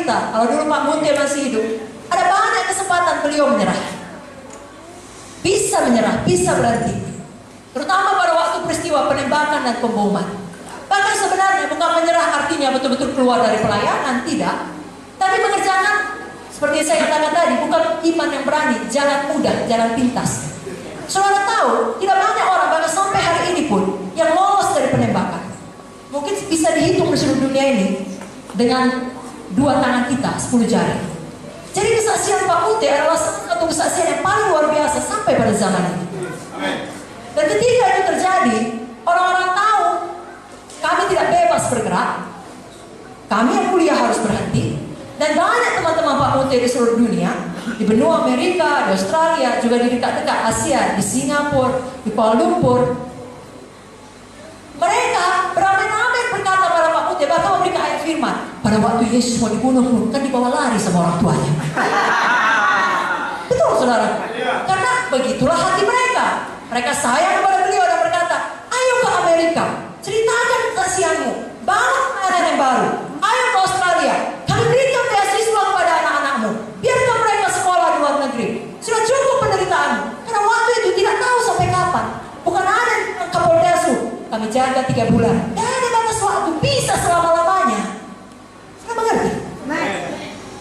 kita, kalau dulu Pak Munte masih hidup, ada banyak kesempatan beliau menyerah. Bisa menyerah, bisa berhenti. Terutama pada waktu peristiwa penembakan dan pemboman. Bahkan sebenarnya bukan menyerah artinya betul-betul keluar dari pelayanan, tidak. Tapi mengerjakan, seperti saya katakan tadi, bukan iman yang berani, jalan mudah, jalan pintas. Saudara tahu, tidak banyak orang, bahkan sampai hari ini pun, yang lolos dari penembakan. Mungkin bisa dihitung di seluruh dunia ini dengan 2 tangan kita, 10 jari. Jadi kesaksian Pak Munte adalah satu kesaksian yang paling luar biasa sampai pada zaman ini. Dan ketika itu terjadi, orang-orang tahu kami tidak bebas bergerak, kami yang kuliah harus berhenti. Dan banyak teman-teman Pak Munte di seluruh dunia, di benua Amerika, di Australia, juga di dekat-dekat Asia, di Singapura, di Kuala Lumpur, mereka beramai-ramai berkata pada Pak Munte, bahkan memberikan ayat firman. Pada waktu Yesus mau dibunuh pun, kan dibawa lari sama orang tuanya. Betul saudara? Karena begitulah hati mereka. Mereka sayang kepada beliau dan berkata, ayo ke Amerika, ceritakan kesaksianmu, bangun pelayanan yang baru. Ayo ke Australia, kami berikan beasiswa kepada anak-anakmu, biarkan mereka sekolah di luar negeri. Sudah cukup penderitaanmu, karena waktu itu tidak tahu sampai kapan. Bukan ada Kapoldesu, kami jaga 3 bulan. Dan ada batas waktu, bisa selama-lamanya. Sudah mengerti?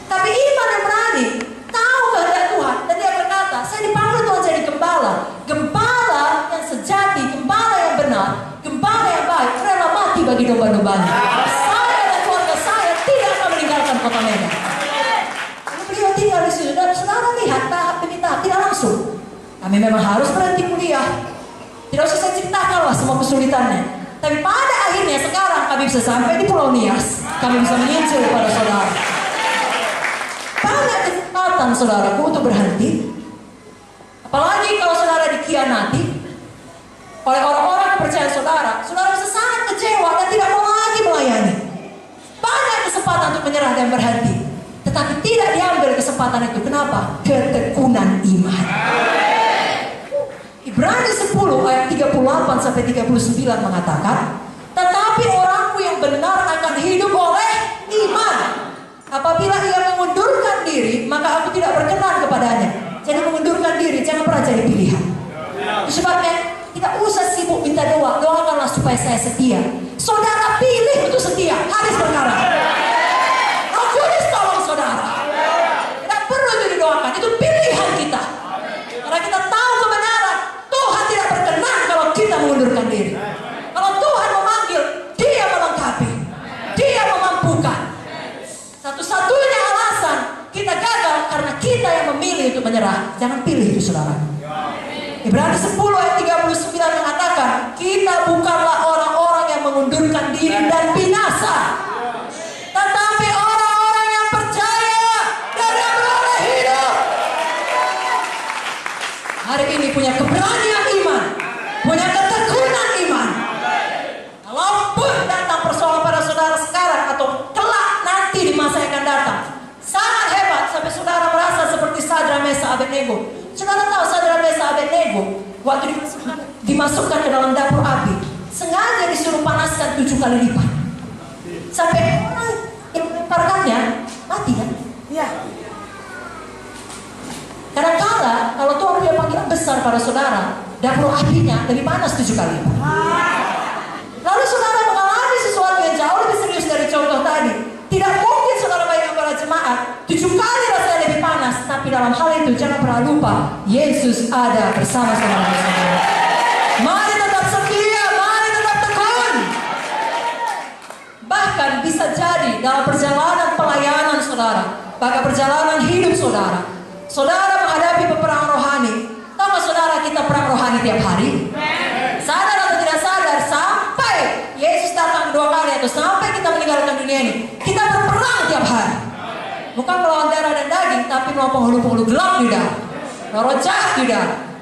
Tapi iman yang berani, tahu kehendak Tuhan, dan dia berkata, saya dipanggil Tuhan jadi gembala. Gembala yang sejati, gembala yang benar, gembala yang baik, rela mati bagi domba-dombanya. Saya dan keluarga saya tidak akan meninggalkan kota Medan. Lalu beliau tinggal di situ, dan saudara lihat tahap demi tahap, tidak langsung. Kami memang harus berhenti kuliah. Tidak usah saya ceritakanlah semua kesulitannya. Tapi pada akhirnya sekarang kami bisa sampai di Pulau Nias. Kami bisa menginjil kepada saudara. Banyak kesempatan saudaraku untuk berhenti. Apalagi kalau saudara dikhianati oleh orang-orang yang percaya saudara. Saudara bisa sangat kecewa dan tidak mau lagi melayani. Banyak kesempatan untuk menyerah dan berhenti. Tetapi tidak diambil kesempatan itu. Kenapa? Ketekunan iman. Ibrani 10 ayat 38 sampai 39 mengatakan, tetapi orangku yang benar akan hidup oleh iman. Apabila ia mengundurkan diri, maka aku tidak berkenan kepadanya. Jadi mengundurkan diri jangan pernah jadi pilihan. Itu sebabnya tidak usah sibuk minta doa. Doakanlah supaya saya setia. Saudara pilih untuk setia. Hadis berkara. Roh Kudus tolong saudara. Tidak perlu itu didoakan. Itu pilihan kita. Karena kita tahu kebenaran. Tuhan tidak berkenan kalau kita mengundurkan diri. Kalau Tuhan memanggil, Dia melengkapi, Dia memampukan. Satu-satunya alasan kita gagal karena kita yang memilih untuk menyerah. Jangan pilih itu saudara. Ibrani 10 ayat 39 mengatakan, kita bukanlah orang-orang yang mengundurkan diri dan binasa, tetapi orang-orang yang percaya dan yang beroleh hidup. Hari ini punya keberanian iman, punya ketekunan iman. Kalaupun datang persoalan pada saudara sekarang atau kelak nanti di masa yang akan datang, sangat hebat sampai saudara merasa seperti Sadrak Mesakh Abednego. Saudara tahu Sadrak Mesakh Abednego waktu dimasukkan ke dalam dapur api, sengaja disuruh panaskan 7 kali lipat. Sampai orang yang melemparkannya mati kan? Iya. Kadang-kala kalau Tuhan punya panggilan besar pada saudara, dapur apinya lebih panas 7 kali lipat. Lalu saudara mengalami sesuatu yang jauh lebih serius dari contoh tadi. Tidak mungkin saudara bayangkan para jemaat 7 kali rasanya lebih panas. Tapi dalam hal itu jangan pernah lupa, Yesus ada bersama saudara. Mari tetap setia, mari tetap tekun. Bahkan bisa jadi dalam perjalanan pelayanan saudara, bahkan perjalanan hidup saudara, saudara menghadapi peperangan rohani. Tahu gak saudara, kita perang rohani tiap hari? Sadar atau tidak sadar, sampai Yesus datang 2 kali atau sampai kita meninggalkan dunia ini, kita berperang tiap hari. Bukan melawan darah dan daging, tapi melawan penghulu-penghulu gelap di dalam, roh jahat di dalam.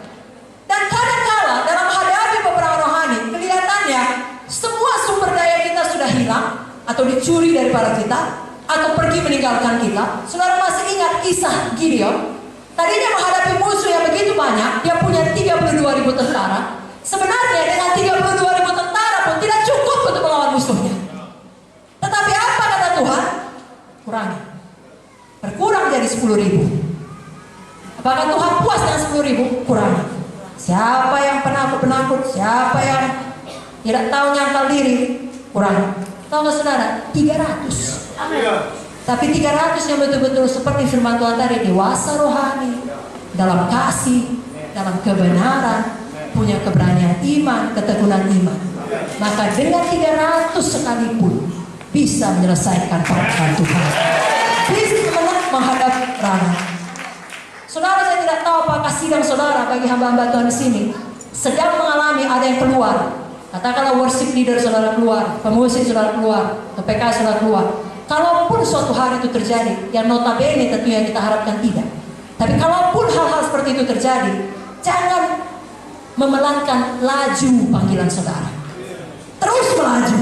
Dan kadang-kala dalam menghadapi peperangan rohani, kelihatannya semua sumber daya kita sudah hilang, atau dicuri daripada kita, atau pergi meninggalkan kita. Saudara masih ingat kisah Gideon? Tadinya menghadapi musuh yang begitu banyak, dia punya 32.000 tentara. Sebenarnya dengan 32.000 tentara pun tidak cukup untuk melawan musuhnya. Tetapi apa kata Tuhan? Kurangi. Bahkan Tuhan puas dengan 10.000, kurangi. Siapa yang penakut-penakut, siapa yang tidak tahu nyangkal diri, kurangi. Tahu nggak saudara? 300. Tapi 300 yang betul-betul seperti firman Tuhan tadi, dewasa rohani, dalam kasih, dalam kebenaran, punya keberanian iman, ketekunan iman. Maka dengan 300 sekalipun bisa menyelesaikan pekerjaan Tuhan. Bisa menghadap ranah. Saudara, saya tidak tahu apakah sidang saudara bagi hamba-hamba Tuhan di sini sedang mengalami ada yang keluar. Katakanlah worship leader saudara keluar, pemusik saudara keluar, PPK saudara keluar. Kalaupun suatu hari itu terjadi, yang notabene tentunya kita harapkan tidak. Tapi kalaupun hal-hal seperti itu terjadi, jangan memelankan laju panggilan saudara. Terus melaju.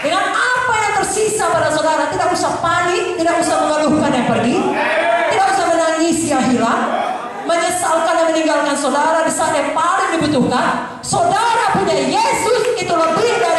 Dengan apa yang tersisa pada saudara, tidak usah panik, tidak usah mengeluhkan yang pergi, tidak usah menangis yang hilang, menyesalkan yang meninggalkan saudara di saat yang paling dibutuhkan. Saudara punya Yesus itu lebih dari